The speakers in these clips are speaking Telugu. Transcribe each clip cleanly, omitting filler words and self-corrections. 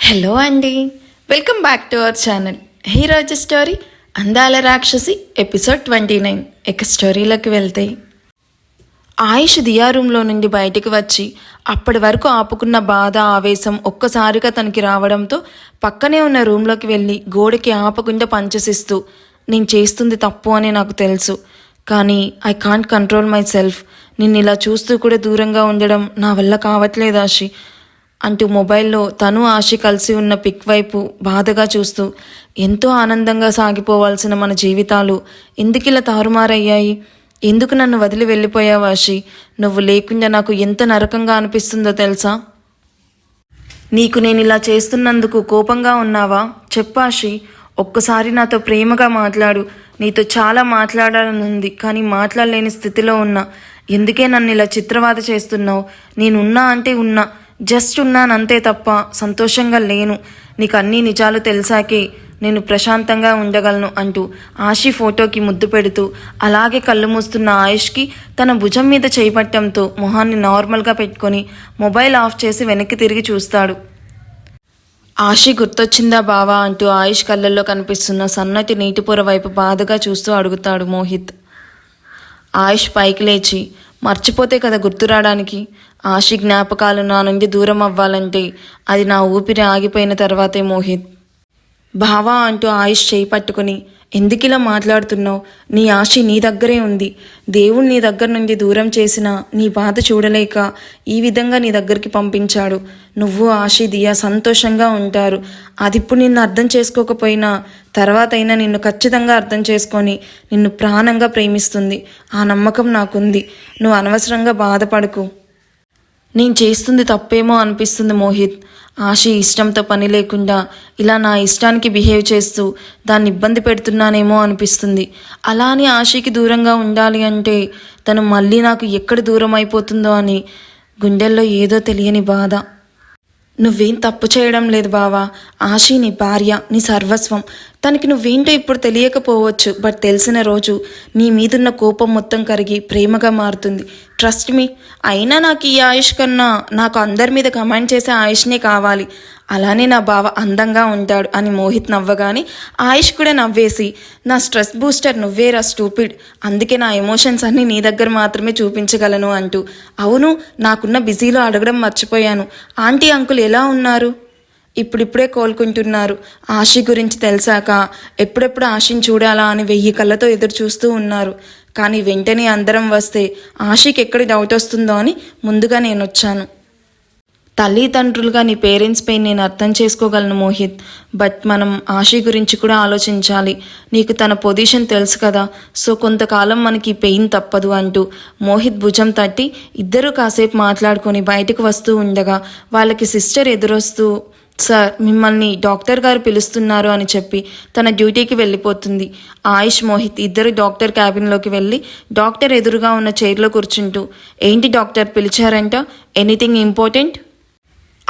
హలో అండి, welcome back to our channel. ఈరోజు స్టోరీ అందాల రాక్షసి ఎపిసోడ్ 29. ఇక స్టోరీలోకి వెళ్తే, ఆయుష్ దియా రూమ్లో నుండి బయటికి వచ్చి అప్పటి వరకు ఆపుకున్న బాధ ఆవేశం ఒక్కసారిగా తనకి రావడంతో పక్కనే ఉన్న రూమ్లోకి వెళ్ళి గోడకి ఆపకుండా పంచసిస్తూ, నేను చేస్తుంది తప్పు అని నాకు తెలుసు, కానీ I can't control my self. నిన్ను ఇలా చూస్తూ కూడా దూరంగా ఉండడం నా వల్ల కావట్లేదు ఆశి అంటూ మొబైల్లో తను ఆశి కలిసి ఉన్న పిక్ వైపు బాధగా చూస్తూ, ఎంతో ఆనందంగా సాగిపోవాల్సిన మన జీవితాలు ఎందుకు ఇలా తారుమారయ్యాయి? ఎందుకు నన్ను వదిలి వెళ్ళిపోయావు ఆశి? నువ్వు లేకుండా నాకు ఎంత నరకంగా అనిపిస్తుందో తెలుసా? నీకు నేను ఇలా చేస్తున్నందుకు కోపంగా ఉన్నావా? చెప్పాషి, ఒక్కసారి నాతో ప్రేమగా మాట్లాడు. నీతో చాలా మాట్లాడాలనుంది, కానీ మాట్లాడలేని స్థితిలో ఉన్నా. ఎందుకే నన్ను ఇలా చిత్రవాద చేస్తున్నావు? నేనున్నా అంటే ఉన్నా, జస్ట్ ఉన్నానంతే తప్ప సంతోషంగా లేను. నీకు అన్ని నిజాలు తెలిసాకే నేను ప్రశాంతంగా ఉండగలను అంటూ ఆశి ఫోటోకి ముద్దు పెడుతూ అలాగే కళ్ళు మూస్తున్న ఆయుష్కి తన భుజం మీద చేపట్టడంతో మొహాన్ని నార్మల్గా పెట్టుకొని మొబైల్ ఆఫ్ చేసి వెనక్కి తిరిగి చూస్తాడు. ఆశి గుర్తొచ్చిందా బావా అంటూ ఆయుష్ కళ్ళల్లో కనిపిస్తున్న సన్నటి నీటిపొర వైపు బాధగా చూస్తూ అడుగుతాడు మోహిత్. ఆయుష్ పైకి లేచి, మర్చిపోతే కదా గుర్తు రావడానికి. ఆశి జ్ఞాపకాలు నా నుండి దూరం అవ్వాలంటే అది నా ఊపిరి ఆగిపోయిన తర్వాతే మోహిత్. బావా అంటూ ఆయుష్ చేయి పట్టుకుని, ఎందుకిలా మాట్లాడుతున్నావు? నీ ఆశి నీ దగ్గరే ఉంది. దేవుడు నీ దగ్గర నుండి దూరం చేసిన నీ బాధ చూడలేక ఈ విధంగా నీ దగ్గరికి పంపించాడు. నువ్వు ఆశి దియా సంతోషంగా ఉంటారు. అది ఇప్పుడు నిన్ను అర్థం చేసుకోకపోయినా తర్వాత అయినా నిన్ను ఖచ్చితంగా అర్థం చేసుకొని నిన్ను ప్రాణంగా ప్రేమిస్తుంది. ఆ నమ్మకం నాకుంది. నువ్వు అనవసరంగా బాధపడకు. నేను చేస్తుంది తప్పేమో అనిపిస్తుంది మోహిత్. ఆశి ఇష్టంతో పని లేకుండా ఇలా నా ఇష్టానికి బిహేవ్ చేస్తూ దాన్ని ఇబ్బంది పెడుతున్నానేమో అనిపిస్తుంది. అలా అని ఆశకి దూరంగా ఉండాలి అంటే తను మళ్ళీ నాకు ఎక్కడ దూరం అయిపోతుందో అని గుండెల్లో ఏదో తెలియని బాధ. నువ్వేం తప్పు చేయడం లేదు బావా. ఆశి నీ భార్య, నీ సర్వస్వం. తనకి నువ్వేంటో ఇప్పుడు తెలియకపోవచ్చు, బట్ తెలిసిన రోజు నీ మీదున్న కోపం మొత్తం కరిగి ప్రేమగా మారుతుంది. Trust me. అయినా నాకు ఈ ఆయుష్ కన్నా నాకు అందరి మీద కమెంట్ చేసే ఆయుష్నే కావాలి. అలానే నా బావ అందంగా ఉంటాడు అని మోహిత్ నవ్వగానే ఆయుష్ కూడా నవ్వేసి, నా స్ట్రెస్ బూస్టర్ నువ్వేరా స్టూపిడ్. అందుకే నా ఎమోషన్స్ అన్నీ నీ దగ్గర మాత్రమే చూపించగలను అంటూ, అవును నాకున్న బిజీలో అడగడం మర్చిపోయాను, ఆంటీ అంకుల్ ఎలా ఉన్నారు? ఇప్పుడిప్పుడే కోలుకుంటున్నారు. ఆశి గురించి తెలిసాక ఎప్పుడెప్పుడు ఆశని చూడాలా అని 1000 కళ్ళతో ఎదురు చూస్తూ ఉన్నారు. కానీ వెంటనే అందరం వస్తే ఆశకి ఎక్కడ డౌట్ వస్తుందో అని ముందుగా నేను వచ్చాను. తల్లిదండ్రులుగా నీ పేరెంట్స్ పెయిన్ నేను అర్థం చేసుకోగలను మోహిత్, బట్ మనం ఆశి గురించి కూడా ఆలోచించాలి. నీకు తన పొజిషన్ తెలుసు కదా, సో కొంతకాలం మనకి పెయిన్ తప్పదు అంటూ మోహిత్ భుజం తట్టి ఇద్దరూ కాసేపు మాట్లాడుకొని బయటకు వస్తూ ఉండగా వాళ్ళకి సిస్టర్ ఎదురొస్తూ, సార్ మిమ్మల్ని డాక్టర్ గారు పిలుస్తున్నారు అని చెప్పి తన డ్యూటీకి వెళ్ళిపోతుంది. ఆయుష్ మోహిత్ ఇద్దరు డాక్టర్ క్యాబిన్లోకి వెళ్ళి డాక్టర్ ఎదురుగా ఉన్న చైర్లో కూర్చుంటూ, ఏంటి డాక్టర్ పిలిచారంట? Anything important?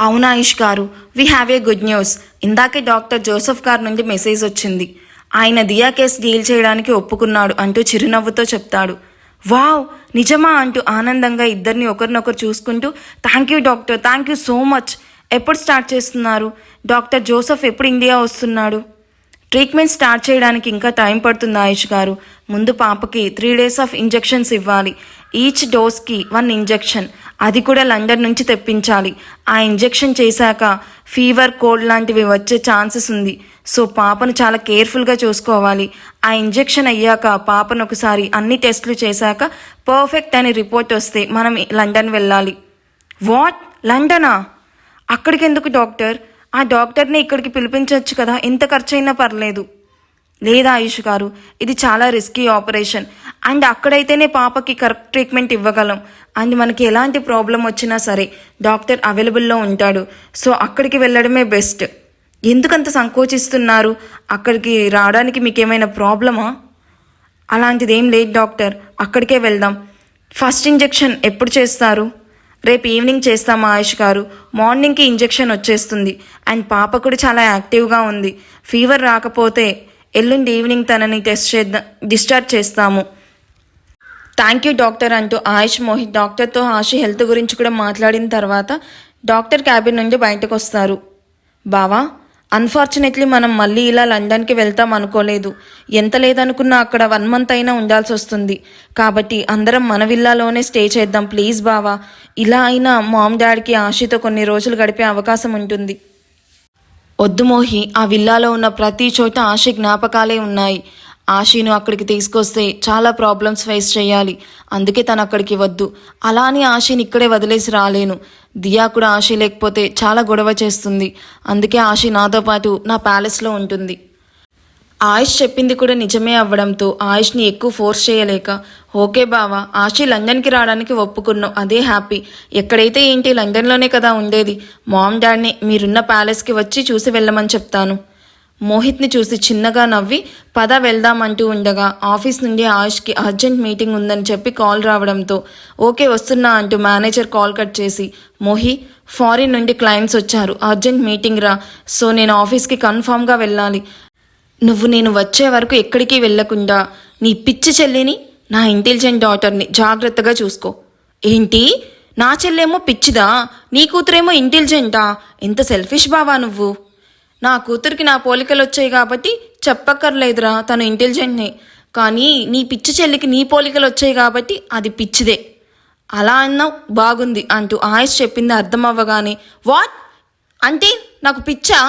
అవును ఆయుష్ గారు, we have a good news. ఇందాకే డాక్టర్ జోసెఫ్ గారి నుండి మెసేజ్ వచ్చింది. ఆయన దియా కేసు డీల్ చేయడానికి ఒప్పుకున్నాడు అంటూ చిరునవ్వుతో చెప్తాడు. వావ్, నిజమా అంటూ ఆనందంగా ఇద్దరిని ఒకరినొకరు చూసుకుంటూ, thank you doctor, thank you so much. ఎప్పుడు స్టార్ట్ చేస్తున్నారు? డాక్టర్ జోసెఫ్ ఎప్పుడు ఇండియా వస్తున్నాడు? ట్రీట్మెంట్ స్టార్ట్ చేయడానికి ఇంకా టైం పడుతుంది ఆయుష్ గారు. ముందు పాపకి 3 days ఆఫ్ ఇంజెక్షన్స్ ఇవ్వాలి. ఈచ్ డోస్కి 1 ఇంజెక్షన్, అది కూడా లండన్ నుంచి తెప్పించాలి. ఆ ఇంజెక్షన్ చేశాక ఫీవర్, కోల్డ్ లాంటివి వచ్చే ఛాన్సెస్ ఉంది. సో పాపను చాలా కేర్ఫుల్గా చూసుకోవాలి. ఆ ఇంజెక్షన్ అయ్యాక పాపను ఒకసారి అన్ని టెస్టులు చేశాక పర్ఫెక్ట్ అని రిపోర్ట్ వస్తే మనం లండన్ వెళ్ళాలి. వాట్, లండనా? అక్కడికి ఎందుకు డాక్టర్? ఆ డాక్టర్ని ఇక్కడికి పిలిపించవచ్చు కదా, ఎంత ఖర్చు అయినా పర్లేదు. లేదా ఆయుష్ గారు, ఇది చాలా రిస్కీ ఆపరేషన్ అండ్ అక్కడైతేనే పాపకి కరెక్ట్ ట్రీట్మెంట్ ఇవ్వగలం. అండ్ మనకి ఎలాంటి ప్రాబ్లం వచ్చినా సరే డాక్టర్ అవైలబుల్లో ఉంటాడు. సో అక్కడికి వెళ్ళడమే బెస్ట్. ఎందుకంత సంకోచిస్తున్నారు? అక్కడికి రావడానికి మీకేమైనా ప్రాబ్లమా? అలాంటిది ఏం లేదు డాక్టర్, అక్కడికే వెళ్దాం. ఫస్ట్ ఇంజెక్షన్ ఎప్పుడు చేస్తారు? రేపు ఈవినింగ్ చేస్తామా ఆయుష్ గారు? మార్నింగ్కి ఇంజెక్షన్ వచ్చేస్తుంది. అండ్ పాప కూడా చాలా యాక్టివ్గా ఉంది. ఫీవర్ రాకపోతే ఎల్లుండి ఈవినింగ్ తనని డిశ్చార్జ్ చేస్తాము. థ్యాంక్ యూ డాక్టర్ అంటూ ఆయుష్ మోహిత్ డాక్టర్తో ఆశి హెల్త్ గురించి కూడా మాట్లాడిన తర్వాత డాక్టర్ క్యాబిన్ నుండి బయటకు వస్తారు. బావా, అన్ఫార్చునేట్లీ మనం మళ్ళీ ఇలా లండన్కి వెళ్తాం అనుకోలేదు. ఎంత లేదనుకున్నా అక్కడ 1 మంత్ అయినా ఉండాల్సి వస్తుంది. కాబట్టి అందరం మన విల్లాలోనే స్టే చేద్దాం ప్లీజ్ బావా. ఇలా అయినా మామ్ డాడీకి ఆశతో కొన్ని రోజులు గడిపే అవకాశం ఉంటుంది. వద్దు మోహి, ఆ విల్లాలో ఉన్న ప్రతి చోట ఆశ జ్ఞాపకాలే ఉన్నాయి. ఆశీను అక్కడికి తీసుకొస్తే చాలా ప్రాబ్లమ్స్ ఫేస్ చేయాలి. అందుకే తను అక్కడికి వద్దు. అలా అని ఆశీని ఇక్కడే వదిలేసి రాలేను. దియా కూడా ఆశ లేకపోతే చాలా గొడవ చేస్తుంది. అందుకే ఆశి నాతో పాటు నా ప్యాలెస్లో ఉంటుంది. ఆయుష్ చెప్పింది కూడా నిజమే అవ్వడంతో ఆయుష్ని ఎక్కువ ఫోర్స్ చేయలేక, ఓకే బావా, ఆశి లండన్కి రావడానికి ఒప్పుకున్నాం, అదే హ్యాపీ. ఎక్కడైతే ఏంటి, లండన్లోనే కదా ఉండేది. మామ్ డాడ్ని మీరున్న ప్యాలెస్కి వచ్చి చూసి వెళ్ళమని చెప్తాను. మోహిత్ని చూసి చిన్నగా నవ్వి పద వెళ్దామంటూ ఉండగా ఆఫీస్ నుండి ఆయుష్కి అర్జెంట్ మీటింగ్ ఉందని చెప్పి కాల్ రావడంతో ఓకే వస్తున్నా అంటూ మేనేజర్ కాల్ కట్ చేసి, మోహి, ఫారిన్ నుండి క్లయింట్స్ వచ్చారు, అర్జెంట్ మీటింగ్ రా, సో నేను ఆఫీస్కి కన్ఫామ్గా వెళ్ళాలి. నువ్వు నేను వచ్చే వరకు ఎక్కడికి వెళ్లకుండా నీ పిచ్చి చెల్లిని, నా ఇంటెలిజెంట్ డాటర్ని జాగ్రత్తగా చూసుకో. ఏంటి, నా చెల్లేమో పిచ్చిదా, నీ కూతురేమో ఇంటెలిజెంటా? ఎంత సెల్ఫిష్ బావా నువ్వు. నా కూతురికి నా పోలికలు వచ్చాయి కాబట్టి చెప్పక్కర్లేదురా, తను ఇంటెలిజెంట్నే. కానీ నీ పిచ్చి చెల్లికి నీ పోలికలు వచ్చాయి కాబట్టి అది పిచ్చిదే. అలా అన్నావు, బాగుంది అంటూ ఆయుష్ చెప్పింది అర్థం అవ్వగానే, వాట్ అంటే నాకు పిచ్చా?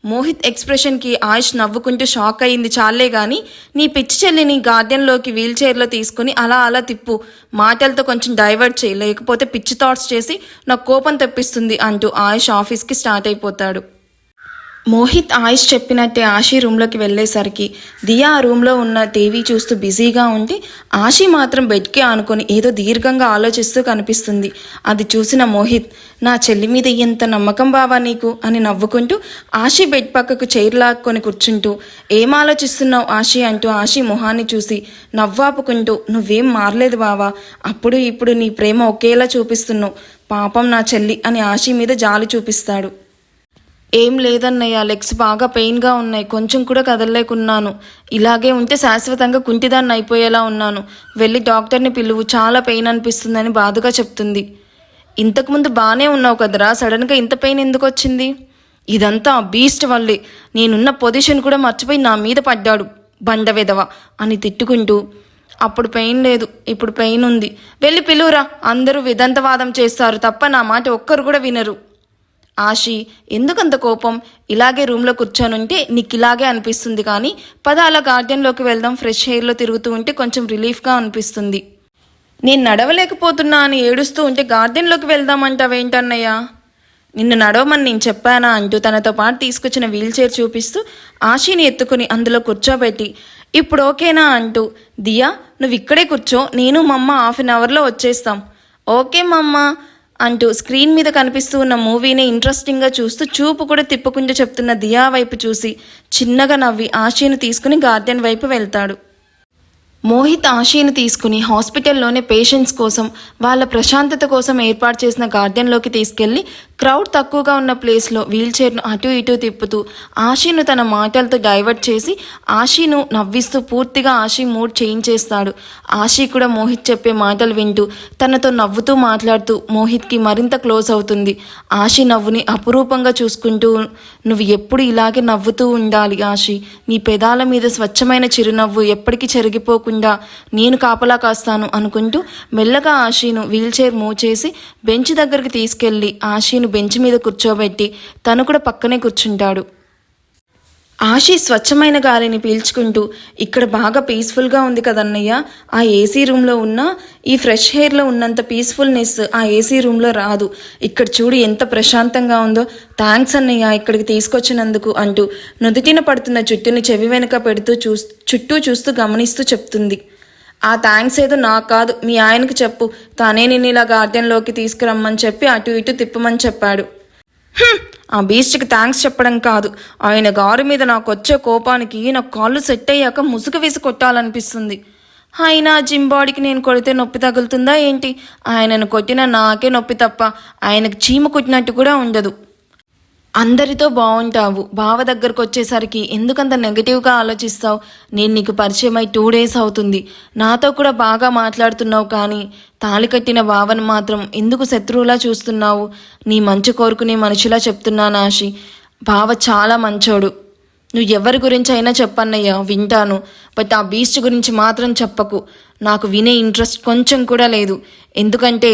మోహిత్ ఎక్స్ప్రెషన్కి ఆయుష్ నవ్వుకుంటూ షాక్ అయ్యింది. చాలే గాని నీ పిచ్చి చెల్లిని గార్డెన్లోకి వీల్ చైర్లో తీసుకుని అలా అలా తిప్పు, మాటలతో కొంచెం డైవర్ట్ చేయి, లేకపోతే పిచ్చి థాట్స్ చేసి నాకు కోపం తెప్పిస్తుంది అంటూ ఆయుష్ ఆఫీస్కి స్టార్ట్ అయిపోతాడు. మోహిత్ ఆయుష్ చెప్పినట్టే ఆశీ రూమ్లోకి వెళ్ళేసరికి దియా ఆ రూమ్లో ఉన్న టీవీ చూస్తూ బిజీగా ఉంటే ఆశీ మాత్రం బెడ్కి ఆనుకొని ఏదో దీర్ఘంగా ఆలోచిస్తూ కనిపిస్తుంది. అది చూసిన మోహిత్, నా చెల్లి మీద ఎంత నమ్మకం బావా నీకు అని నవ్వుకుంటూ ఆశీ బెడ్ పక్కకు చైర్ లాక్కొని కూర్చుంటూ, ఏం ఆలోచిస్తున్నావు ఆశీ అంటూ ఆశీ మొహాన్ని చూసి నవ్వాపుకుంటూ, నువ్వేం మారలేదు బావా, అప్పుడు ఇప్పుడు నీ ప్రేమ ఒకేలా చూపిస్తున్నావు, పాపం నా చెల్లి అని ఆశీ మీద జాలి చూపిస్తాడు. ఏం లేదన్నయ్య, లెగ్స్ బాగా పెయిన్గా ఉన్నాయి, కొంచెం కూడా కదలలేకున్నాను. ఇలాగే ఉంటే శాశ్వతంగా కుంటిదాన్ని అయిపోయేలా ఉన్నాను, వెళ్ళి డాక్టర్ని పిలువు, చాలా పెయిన్ అనిపిస్తుందని బాధగా చెప్తుంది. ఇంతకుముందు బాగానే ఉన్నావు కదరా, సడన్గా ఇంత పెయిన్ ఎందుకు వచ్చింది? ఇదంతా బీస్ట్ వల్లే, నేనున్న పొజిషన్ కూడా మర్చిపోయి నా మీద పడ్డాడు బండ వెదవ అని తిట్టుకుంటూ, అప్పుడు పెయిన్ లేదు, ఇప్పుడు పెయిన్ ఉంది, వెళ్ళి పిలువురా, అందరూ విదంతవాదం చేస్తారు తప్ప నా మాట ఒక్కరు కూడా వినరు. ఆశి, ఎందుకంత కోపం? ఇలాగే రూమ్లో కూర్చొనుంటే నీకు ఇలాగే అనిపిస్తుంది, కానీ పద అలా గార్డెన్లోకి వెళ్దాం, ఫ్రెష్ ఎయిర్లో తిరుగుతూ ఉంటే కొంచెం రిలీఫ్గా అనిపిస్తుంది. నేను నడవలేకపోతున్నా అని ఏడుస్తూ ఉంటే గార్డెన్లోకి వెళ్దామంటావేంటన్నయ్యా? నిన్ను నడవమని నేను చెప్పానా అంటూ తనతో పాటు తీసుకొచ్చిన వీల్ చైర్ చూపిస్తూ ఆశీని ఎత్తుకుని అందులో కూర్చోబెట్టి, ఇప్పుడు ఓకేనా అంటూ, దియా నువ్వు ఇక్కడే కూర్చో, నేను మా అమ్మ 1/2 అవర్లో వచ్చేస్తాం. ఓకే మమ్మ అంటూ స్క్రీన్ మీద కనిపిస్తూ ఉన్న మూవీని ఇంట్రెస్టింగ్గా చూస్తూ చూపు కూడా తిప్పకుండా చెప్తున్న దియా వైపు చూసి చిన్నగా నవ్వి ఆశీని తీసుకుని గార్డెన్ వైపు వెళ్తాడు. మోహిత్ ఆశీని తీసుకుని హాస్పిటల్లోనే పేషెంట్స్ కోసం వాళ్ళ ప్రశాంతత కోసం ఏర్పాటు చేసిన గార్డెన్లోకి తీసుకెళ్లి క్రౌడ్ తక్కువగా ఉన్న ప్లేస్లో వీల్ చైర్ను అటు ఇటు తిప్పుతూ ఆశీను తన మాటలతో డైవర్ట్ చేసి ఆశీను నవ్విస్తూ పూర్తిగా ఆశీ మూడ్ చేంజ్ చేస్తాడు. ఆశీ కూడా మోహిత్ చెప్పే మాటలు వింటూ తనతో నవ్వుతూ మాట్లాడుతూ మోహిత్కి మరింత క్లోజ్ అవుతుంది. ఆశీ నవ్వుని అపురూపంగా చూసుకుంటూ, నువ్వు ఎప్పుడు ఇలాగే నవ్వుతూ ఉండాలి ఆశీ, నీ పెదాల మీద స్వచ్ఛమైన చిరునవ్వు ఎప్పటికీ చెరిగిపోకుండా నేను కాపలా కాస్తాను అనుకుంటూ మెల్లగా ఆశీను వీల్ చైర్ మూవ్ చేసి బెంచ్ దగ్గరికి తీసుకెళ్లి ఆశీను బెంచ్ మీద కూర్చోబెట్టి తను కూడా పక్కనే కూర్చుంటాడు. ఆశీ స్వచ్ఛమైన గాలిని పీల్చుకుంటూ, ఇక్కడ బాగా పీస్ఫుల్గా ఉంది కదన్నయ్య, ఆ ఏసీ రూమ్లో ఉన్న ఈ ఫ్రెష్ ఎయిర్లో ఉన్నంత పీస్ఫుల్నెస్ ఆ ఏసీ రూమ్లో రాదు, ఇక్కడ చూడు ఎంత ప్రశాంతంగా ఉందో, థ్యాంక్స్ అన్నయ్య ఇక్కడికి తీసుకొచ్చినందుకు అంటూ నుదుటిన పడుతున్న జుట్టుని చెవి వెనుక పెడుతూ చుట్టూ చూస్తూ గమనిస్తూ చెప్తుంది. ఆ థ్యాంక్స్ ఏదో నాకు కాదు, మీ ఆయనకి చెప్పు, తానే నేను ఇలా గార్డెన్లోకి తీసుకురమ్మని చెప్పి అటు ఇటు తిప్పమని చెప్పాడు. ఆ బీస్ట్కి థ్యాంక్స్ చెప్పడం కాదు, ఆయన గారు మీద నాకు వచ్చే కోపానికి నాకు కాళ్ళు సెట్ అయ్యాక ముసుగు వేసి కొట్టాలనిపిస్తుంది. అయినా జిమ్ బాడీకి నేను కొడితే నొప్పి తగులుతుందా ఏంటి? ఆయనను కొట్టిన నాకే నొప్పి తప్ప ఆయనకు చీమ కొట్టినట్టు కూడా ఉండదు. అందరితో బాగుంటావు, బావ దగ్గరకు వచ్చేసరికి ఎందుకంత నెగటివ్గా ఆలోచిస్తావు? నేను నీకు పరిచయమై 2 days అవుతుంది, నాతో కూడా బాగా మాట్లాడుతున్నావు, కానీ తాళి కట్టిన బావను మాత్రం ఎందుకు శత్రువులా చూస్తున్నావు? నీ మంచి కోరుకునే మనిషిలా చెప్తున్నాను ఆశి, బావ చాలా మంచోడు. నువ్వు ఎవరి గురించి అయినా చెప్పన్నయ్యా, వింటాను. బట్ ఆ బీస్ట్ గురించి మాత్రం చెప్పకు. నాకు వినే ఇంట్రెస్ట్ కొంచెం కూడా లేదు. ఎందుకంటే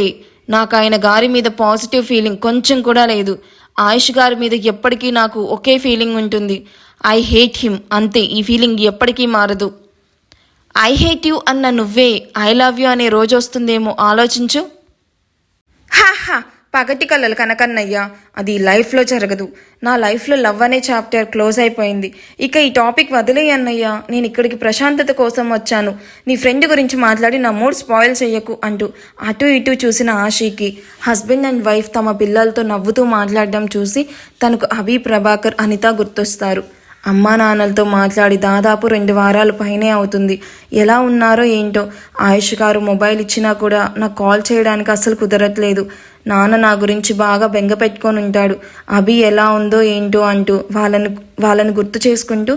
నాకు ఆయన గారి మీద పాజిటివ్ ఫీలింగ్ కొంచెం కూడా లేదు. ఆయుష్ గారి మీద ఎప్పటికీ నాకు ఒకే ఫీలింగ్ ఉంటుంది. ఐ హేట్ హిమ్, అంతే. ఈ ఫీలింగ్ ఎప్పటికీ మారదు. ఐ హేట్ యూ అన్న నువ్వే ఐ లవ్ యూ అనే రోజు వస్తుందేమో ఆలోచించు. హాహా, పగటి కలలు కనకన్నయ్యా, అది లైఫ్లో జరగదు. నా లైఫ్లో లవ్ అనే చాప్టర్ క్లోజ్ అయిపోయింది. ఇక ఈ టాపిక్ వదిలేయి అన్నయ్యా. నేను ఇక్కడికి ప్రశాంతత కోసం వచ్చాను. నీ ఫ్రెండ్ గురించి మాట్లాడి నా మూడ్ స్పాయిల్ చెయ్యకు అంటూ అటు ఇటు చూసిన ఆషికి హస్బెండ్ అండ్ వైఫ్ తమ పిల్లలతో నవ్వుతూ మాట్లాడడం చూసి తనకు అభి, ప్రభాకర్, అనిత గుర్తొస్తారు. అమ్మా నాన్నలతో మాట్లాడి దాదాపు 2 వారాలు పైనే అవుతుంది. ఎలా ఉన్నారో ఏంటో. ఆయుష్ గారు మొబైల్ ఇచ్చినా కూడా నాకు కాల్ చేయడానికి అస్సలు కుదరట్లేదు. నాన్న నా గురించి బాగా బెంగ పెట్టుకొని ఉంటాడు. అభి ఎలా ఉందో ఏంటో అంటూ వాళ్ళని గుర్తు చేసుకుంటూ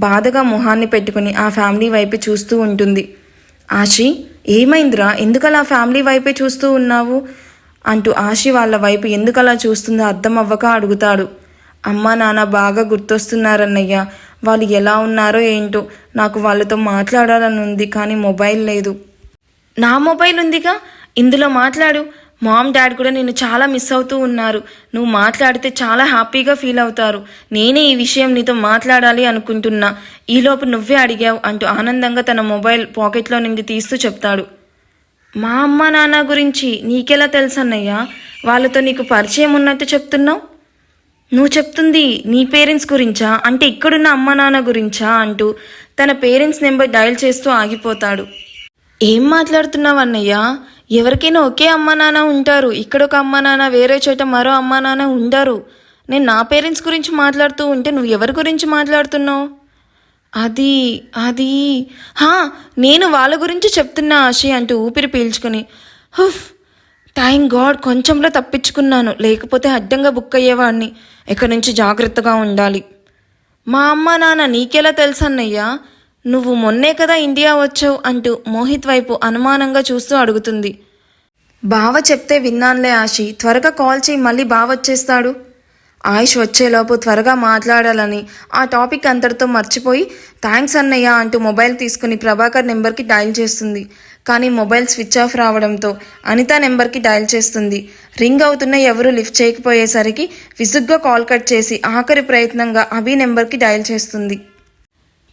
బాధగా మొహాన్ని పెట్టుకుని ఆ ఫ్యామిలీ వైపే చూస్తూ ఉంటుంది. ఆషి, ఏమైందిరా, ఎందుకలా ఫ్యామిలీ వైపే చూస్తూ ఉన్నావు అంటూ ఆషి వాళ్ళ వైపు ఎందుకలా చూస్తుందో అర్థం అవ్వక అడుగుతాడు. అమ్మా నాన్న బాగా గుర్తొస్తున్నారన్నయ్య. వాళ్ళు ఎలా ఉన్నారో ఏంటో. నాకు వాళ్ళతో మాట్లాడాలని ఉంది, కానీ మొబైల్ లేదు. నా మొబైల్ ఉందిగా, ఇందులో మాట్లాడు. మామ్ డాడ్ కూడా నిన్ను చాలా మిస్ అవుతూ ఉన్నారు. నువ్వు మాట్లాడితే చాలా హ్యాపీగా ఫీల్ అవుతారు. నేనే ఈ విషయం నీతో మాట్లాడాలి అనుకుంటున్నా. ఈలోపు నువ్వే అడిగావు అంటూ ఆనందంగా తన మొబైల్ పాకెట్లో నుండి తీస్తూ చెప్తాడు. మా అమ్మ నాన్న గురించి నీకెలా తెలుసన్నయ్యా? వాళ్ళతో నీకు పరిచయం ఉన్నట్టు చెప్తున్నావు. నువ్వు చెప్తుంది నీ పేరెంట్స్ గురించా, అంటే ఇక్కడున్న అమ్మ నాన్న గురించా అంటూ తన పేరెంట్స్ నెంబర్ డయల్ చేస్తూ ఆగిపోతాడు. ఏం మాట్లాడుతున్నావు అన్నయ్య? ఎవరికైనా ఒకే అమ్మ నాన్న ఉంటారు. ఇక్కడ ఒక అమ్మ నాన్న, వేరే చోట మరో అమ్మ నాన్న ఉండరు. నేను నా పేరెంట్స్ గురించి మాట్లాడుతూ ఉంటే నువ్వు ఎవరి గురించి మాట్లాడుతున్నావు? అది అది నేను వాళ్ళ గురించి చెప్తున్నా ఆశి అంటూ ఊపిరి పీల్చుకుని హుఫ్, థ్యాంక్ గాడ్ కొంచెంలో తప్పించుకున్నాను, లేకపోతే అడ్డంగా బుక్ అయ్యేవాడిని. ఇక్కడి నుంచి జాగ్రత్తగా ఉండాలి. మా అమ్మ నాన్న నీకెలా తెలుసన్నయ్యా? నువ్వు మొన్నే కదా ఇండియా వచ్చావు అంటూ మోహిత్ వైపు అనుమానంగా చూస్తూ అడుగుతుంది. బావ చెప్తే విన్నానులే ఆశి, త్వరగా కాల్ చేయి, మళ్ళీ బావ వచ్చేస్తాడు. ఆయుష్ వచ్చేలోపు త్వరగా మాట్లాడాలని ఆ టాపిక్ అంతటితో మర్చిపోయి థ్యాంక్స్ అన్నయ్య అంటూ మొబైల్ తీసుకుని ప్రభాకర్ నెంబర్కి డయల్ చేస్తుంది. కానీ మొబైల్ స్విచ్ ఆఫ్ రావడంతో అనిత నెంబర్కి డయల్ చేస్తుంది. రింగ్ అవుతున్న ఎవరూ లిఫ్ట్ చేయకపోయేసరికి విసుగ్గా కాల్ కట్ చేసి ఆఖరి ప్రయత్నంగా అభి నెంబర్కి డయల్ చేస్తుంది.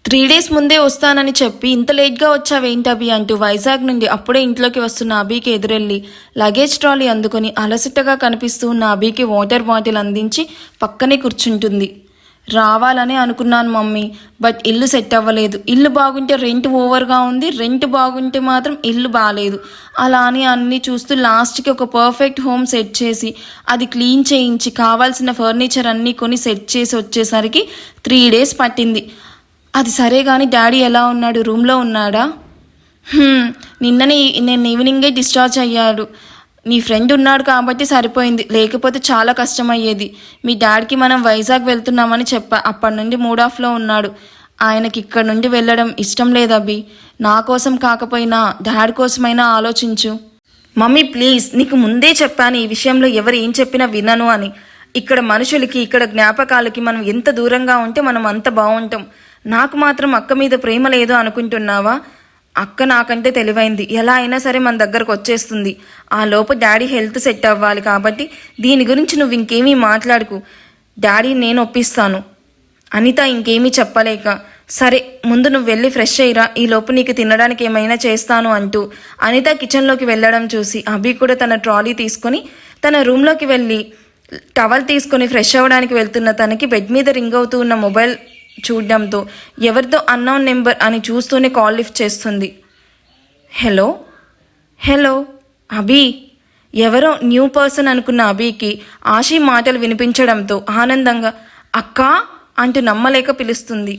3 days ముందే వస్తానని చెప్పి ఇంత లేట్గా వచ్చావేంటి అభి అంటూ వైజాగ్ నుండి అప్పుడే ఇంట్లోకి వస్తున్న అభికి ఎదురెళ్ళి లగేజ్ ట్రాలీ అందుకొని అలసటగా కనిపిస్తూ ఉన్న అభికి వాటర్ బాటిల్ అందించి పక్కనే కూర్చుంటుంది. రావాలని అనుకున్నాను మమ్మీ, బట్ ఇల్లు సెట్ అవ్వలేదు. ఇల్లు బాగుంటే రెంట్ ఓవర్గా ఉంది, రెంట్ బాగుంటే మాత్రం ఇల్లు బాగాలేదు. అలా అని అన్నీ చూస్తూ లాస్ట్కి ఒక పర్ఫెక్ట్ హోమ్ సెట్ చేసి అది క్లీన్ చేయించి కావాల్సిన ఫర్నిచర్ అన్నీ కొని సెట్ చేసి వచ్చేసరికి 3 days పట్టింది. అది సరే కానీ డాడీ ఎలా ఉన్నాడు? రూమ్లో ఉన్నాడా? నిన్ననే నేను ఈవినింగే డిశ్చార్జ్ అయ్యాడు. నీ ఫ్రెండ్ ఉన్నాడు కాబట్టి సరిపోయింది, లేకపోతే చాలా కష్టమయ్యేది. మీ డాడీకి మనం వైజాగ్ వెళ్తున్నామని చెప్పా. అప్పటి నుండి మూడ్ ఆఫ్లో ఉన్నాడు. ఆయనకి ఇక్కడ నుండి వెళ్ళడం ఇష్టం లేదు అభి. నా కోసం కాకపోయినా డాడీ కోసమైనా ఆలోచించు. మమ్మీ ప్లీజ్, నీకు ముందే చెప్పాను ఈ విషయంలో ఎవరు ఏం చెప్పినా వినను అని. ఇక్కడ మనుషులకి, ఇక్కడ జ్ఞాపకాలకి మనం ఎంత దూరంగా ఉంటే మనం అంత బాగుంటాం. నాకు మాత్రం అక్క మీద ప్రేమ లేదు అనుకుంటున్నావా? అక్క నాకంటే తెలివైంది. ఎలా అయినా సరే మన దగ్గరకు వచ్చేస్తుంది. ఆ లోపు డాడీ హెల్త్ సెట్ అవ్వాలి. కాబట్టి దీని గురించి నువ్వు ఇంకేమీ మాట్లాడుకు. డాడీ నేను ఒప్పిస్తాను. అనిత ఇంకేమీ చెప్పలేక సరే ముందు నువ్వు వెళ్ళి ఫ్రెష్ అయ్యిరా, ఈ లోపు నీకు తినడానికి ఏమైనా చేస్తాను అంటూ అనిత కిచెన్లోకి వెళ్ళడం చూసి అభి కూడా తన ట్రాలీ తీసుకొని తన రూమ్లోకి వెళ్ళి టవల్ తీసుకొని ఫ్రెష్ అవ్వడానికి వెళ్తున్న తనకి బెడ్ మీద రింగ్ అవుతూ ఉన్న మొబైల్ చూడడంతో ఎవరితో అన్నోన్ నెంబర్ అని చూస్తూనే కాల్ లిఫ్ట్ చేస్తుంది. హలో హలో అభి. ఎవరో న్యూ పర్సన్ అనుకున్న అభికి ఆశీ మాటలు వినిపించడంతో ఆనందంగా అక్కా అంటూ నమ్మలేక పిలుస్తుంది.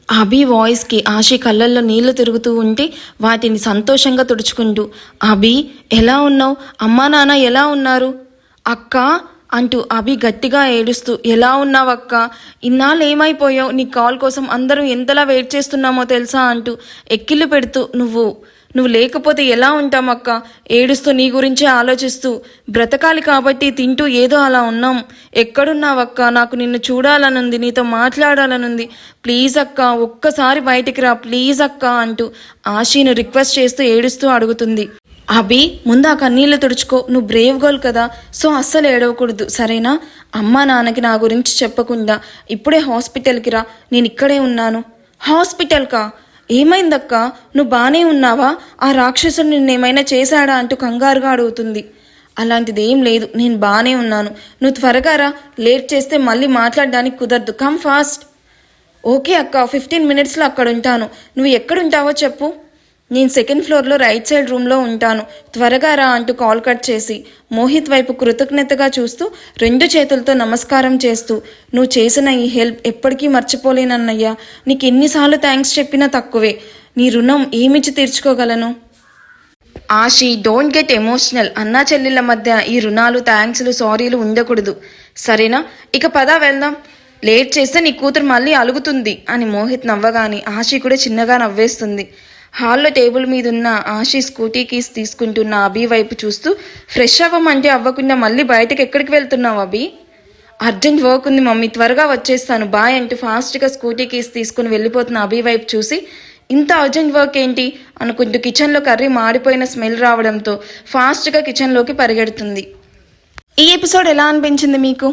అభి వాయిస్కి ఆశీ కళ్ళల్లో నీళ్లు తిరుగుతూ ఉంటే వాటిని సంతోషంగా తుడుచుకుంటూ అభి ఎలా ఉన్నావు? అమ్మా నాన్న ఎలా ఉన్నారు? అక్క అంటూ అభి గట్టిగా ఏడుస్తూ ఎలా ఉన్నావక్క? ఇన్నాళ్ళు ఏమైపోయావు? నీ కాల్ కోసం అందరూ ఎంతలా వెయిట్ చేస్తున్నామో తెలుసా అంటూ ఎక్కిళ్ళు పెడుతూ నువ్వు లేకపోతే ఎలా ఉంటాం అక్క? ఏడుస్తూ నీ గురించే ఆలోచిస్తూ బ్రతకాలి కాబట్టి తింటూ ఏదో అలా ఉన్నాం. ఎక్కడున్నావక్క? నాకు నిన్ను చూడాలనుంది, నీతో మాట్లాడాలనుంది. ప్లీజ్ అక్క, ఒక్కసారి బయటికి రా ప్లీజ్ అక్క అంటూ ఆశీను రిక్వెస్ట్ చేస్తూ ఏడుస్తూ అడుగుతుంది. అభి, ముందు ఆ కన్నీళ్ళు తుడుచుకో. నువ్వు బ్రేవ్ గర్ల్ కదా, సో అస్సలు ఏడవకూడదు సరేనా? అమ్మా నాన్నకి నా గురించి చెప్పకుండా ఇప్పుడే హాస్పిటల్కి రా, నేను ఇక్కడే ఉన్నాను. హాస్పిటల్కా? ఏమైందక్క? నువ్వు బాగానే ఉన్నావా? ఆ రాక్షసుడు నిన్నేమైనా చేశాడా అంటూ కంగారుగా అడుగుతుంది. అలాంటిది ఏం లేదు, నేను బాగానే ఉన్నాను. నువ్వు త్వరగా రా, లేట్ చేస్తే మళ్ళీ మాట్లాడడానికి కుదరదు. Come fast. ఓకే అక్క, 15 మినిట్స్లో అక్కడ ఉంటాను. నువ్వు ఎక్కడుంటావో చెప్పు. నేను సెకండ్ ఫ్లోర్లో రైట్ సైడ్ రూమ్లో ఉంటాను, త్వరగా రా అంటూ కాల్ కట్ చేసి మోహిత్ వైపు కృతజ్ఞతగా చూస్తూ 2 చేతులతో నమస్కారం చేస్తూ, నువ్వు చేసిన ఈ హెల్ప్ ఎప్పటికీ మర్చిపోలేనన్నయ్యా. నీకు ఎన్నిసార్లు థ్యాంక్స్ చెప్పినా తక్కువే. నీ రుణం ఏమిచ్చి తీర్చుకోగలను? Aashi, don't get emotional. అన్నా చెల్లెళ్ళ మధ్య ఈ రుణాలు, థ్యాంక్స్లు, సారీలు ఉండకూడదు సరేనా? ఇక పద వెళ్దాం. లేట్ చేస్తే నీ కూతురు మళ్ళీ అలుగుతుంది అని మోహిత్ నవ్వగానే ఆషి కూడా చిన్నగా నవ్వేస్తుంది. హాల్లో టేబుల్ మీద ఉన్న ఆషి స్కూటీ కీస్ తీసుకుంటున్న అభి వైపు చూస్తూ, ఫ్రెష్ అవ్వమంటే అవ్వకుండా మళ్ళీ బయటకు ఎక్కడికి వెళ్తున్నావు అభి? అర్జెంట్ వర్క్ ఉంది మమ్మీ, త్వరగా వచ్చేస్తాను బాయ్ అంటూ ఫాస్ట్గా స్కూటీ కీస్ తీసుకుని వెళ్ళిపోతున్న అభి వైపు చూసి, ఇంత అర్జెంట్ వర్క్ ఏంటి అనుకుంటూ కిచెన్లో కర్రీ మాడిపోయిన స్మెల్ రావడంతో ఫాస్ట్గా కిచెన్లోకి పరిగెడుతుంది. ఈ ఎపిసోడ్ ఎలా అనిపించింది మీకు?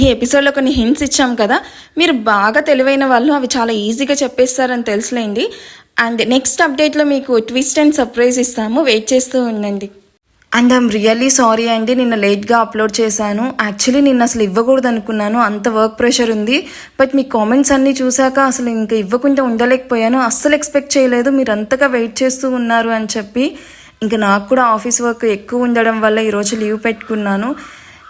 ఈ ఎపిసోడ్లో కొన్ని హింట్స్ ఇచ్చాం కదా, మీరు బాగా తెలివైన వాళ్ళు అవి చాలా ఈజీగా చెప్పేస్తారని తెలుసులేండి. అండ్ నెక్స్ట్ అప్డేట్లో మీకు ట్విస్ట్ అండ్ సర్ప్రైజ్ ఇస్తాము, వెయిట్ చేస్తూ ఉండండి. అండ్ ఐమ్ రియల్లీ సారీ అండి, నిన్న లేట్గా అప్లోడ్ చేశాను. యాక్చువల్లీ నిన్న అసలు ఇవ్వకూడదు అనుకున్నాను, అంత వర్క్ ప్రెషర్ ఉంది. బట్ మీ కామెంట్స్ అన్నీ చూశాక అసలు ఇంకా ఇవ్వకుండా ఉండలేకపోయాను. అస్సలు ఎక్స్పెక్ట్ చేయలేదు మీరు అంతగా వెయిట్ చేస్తూ ఉన్నారు అని చెప్పి. ఇంకా నాకు కూడా ఆఫీస్ వర్క్ ఎక్కువ ఉండడం వల్ల ఈరోజు లీవ్ పెట్టుకున్నాను.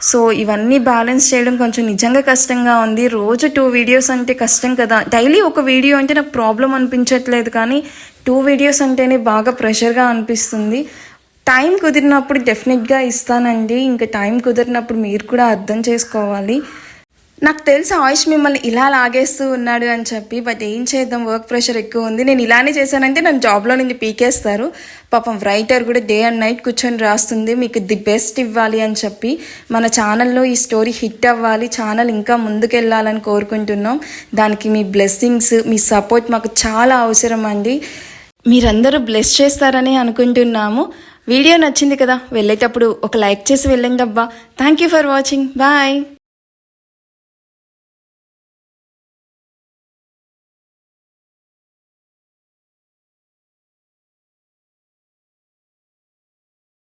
సో ఇవన్నీ బ్యాలెన్స్ చేయడం కొంచెం నిజంగా కష్టంగా ఉంది. రోజు 2 వీడియోస్ అంటే కష్టం కదా. డైలీ ఒక వీడియో అంటే నాకు ప్రాబ్లం అనిపించట్లేదు, కానీ 2 వీడియోస్ అంటేనే బాగా ప్రెషర్గా అనిపిస్తుంది. టైం కుదిరినప్పుడు డెఫినెట్గా ఇస్తానండి. ఇంకా టైం కుదిరినప్పుడు మీరు కూడా అర్థం చేసుకోవాలి. నాకు తెలుసు ఆయుష్ మిమ్మల్ని ఇలా లాగేస్తూ ఉన్నాడు అని చెప్పి, బట్ ఏం చేద్దాం, వర్క్ ప్రెషర్ ఎక్కువ ఉంది. నేను ఇలానే చేశానంటే నన్ను జాబ్లో నుంచి పీకేస్తారు. పాపం రైటర్ కూడా డే అండ్ నైట్ కూర్చొని రాస్తుంది మీకు ది బెస్ట్ ఇవ్వాలి అని చెప్పి. మన ఛానల్లో ఈ స్టోరీ హిట్ అవ్వాలి, ఛానల్ ఇంకా ముందుకెళ్ళాలని కోరుకుంటున్నాం. దానికి మీ బ్లెస్సింగ్స్, మీ సపోర్ట్ మాకు చాలా అవసరం అండి. మీరందరూ బ్లెస్ చేస్తారని అనుకుంటున్నాము. వీడియో నచ్చింది కదా, వెళ్ళేటప్పుడు ఒక లైక్ చేసి వెళ్ళండి అబ్బా. Thank you for watching, bye.